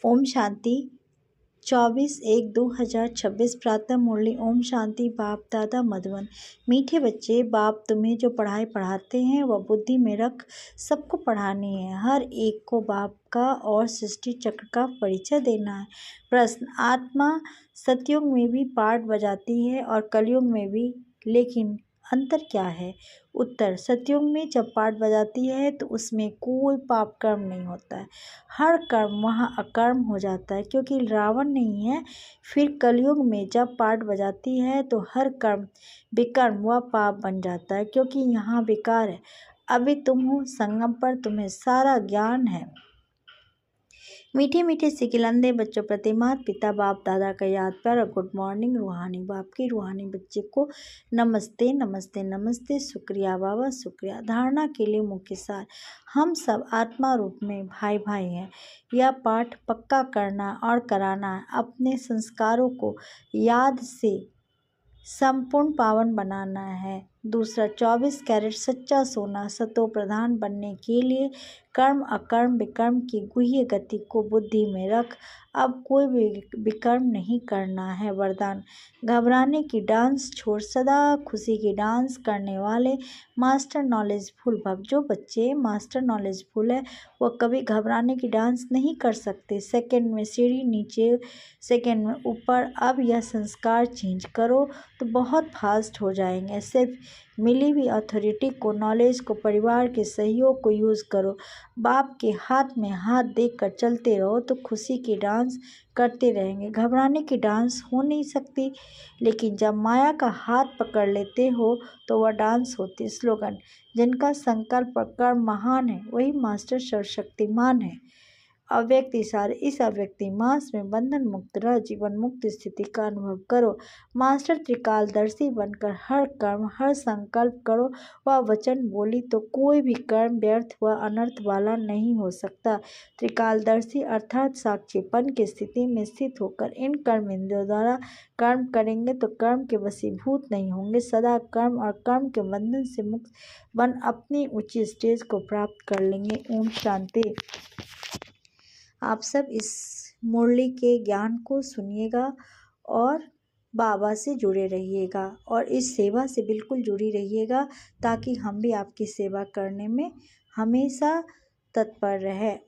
ओम शांति 24/1/2026 प्रातः मुरली। ओम शांति। बाप दादा मधुबन। मीठे बच्चे, बाप तुम्हें जो पढ़ाई पढ़ाते हैं वह बुद्धि में रख सबको पढ़ानी है। हर एक को बाप का और सृष्टि चक्र का परिचय देना है। प्रश्न, आत्मा सतयुग में भी पाठ बजाती है और कलयुग में भी, लेकिन अंतर क्या है? उत्तर, सतयुग में जब पाठ बजाती है तो उसमें कोई पाप कर्म नहीं होता है। हर कर्म वहाँ अकर्म हो जाता है क्योंकि रावण नहीं है। फिर कलयुग में जब पाठ बजाती है तो हर कर्म विकर्म व पाप बन जाता है क्योंकि यहाँ विकार है। अभी तुम हो संगम पर, तुम्हें सारा ज्ञान है। मीठे मीठे सिकिलंदे बच्चों प्रति माता पिता बाप दादा का याद प्यार और गुड मॉर्निंग। रूहानी बाप की रूहानी बच्चे को नमस्ते नमस्ते नमस्ते। शुक्रिया बाबा शुक्रिया। धारणा के लिए मुख्य सार, हम सब आत्मा रूप में भाई भाई हैं। यह पाठ पक्का करना और कराना है। अपने संस्कारों को याद से संपूर्ण पावन बनाना है। दूसरा, 24 कैरेट सच्चा सोना सतो प्रधान बनने के लिए कर्म अकर्म विकर्म की गुह्य गति को बुद्धि में रख अब कोई भी विकर्म नहीं करना है। वरदान, घबराने की डांस छोड़ सदा खुशी की डांस करने वाले मास्टर नॉलेजफुल भव। जो बच्चे मास्टर नॉलेजफुल है वह कभी घबराने की डांस नहीं कर सकते। सेकंड में सीढ़ी नीचे, सेकंड में ऊपर। अब यह संस्कार चेंज करो तो बहुत फास्ट हो जाएंगे। सिर्फ मिली हुई अथॉरिटी को, नॉलेज को, परिवार के सहयोग को यूज़ करो। बाप के हाथ में हाथ देकर चलते रहो तो खुशी की डांस करते रहेंगे। घबराने की डांस हो नहीं सकती, लेकिन जब माया का हाथ पकड़ लेते हो तो वह डांस होती। स्लोगन, जिनका संकल्प और कर्म महान है वही मास्टर सर्वशक्तिमान है। अव्यक्ति सार, इस अव्यक्ति मास में बंधन मुक्त रह जीवन मुक्त स्थिति का अनुभव करो। मास्टर त्रिकालदर्शी बनकर हर कर्म हर संकल्प करो व वचन बोली तो कोई भी कर्म व्यर्थ व अनर्थ वाला नहीं हो सकता। त्रिकालदर्शी अर्थात साक्षीपन की स्थिति में स्थित होकर इन कर्म इंद्रियों द्वारा कर्म करेंगे तो कर्म के वशीभूत नहीं होंगे। सदा कर्म और कर्म के बंधन से मुक्त बन अपनी ऊंची स्टेज को प्राप्त कर लेंगे। ओम शांति। आप सब इस मुरली के ज्ञान को सुनिएगा और बाबा से जुड़े रहिएगा और इस सेवा से बिल्कुल जुड़ी रहिएगा ताकि हम भी आपकी सेवा करने में हमेशा तत्पर रहें।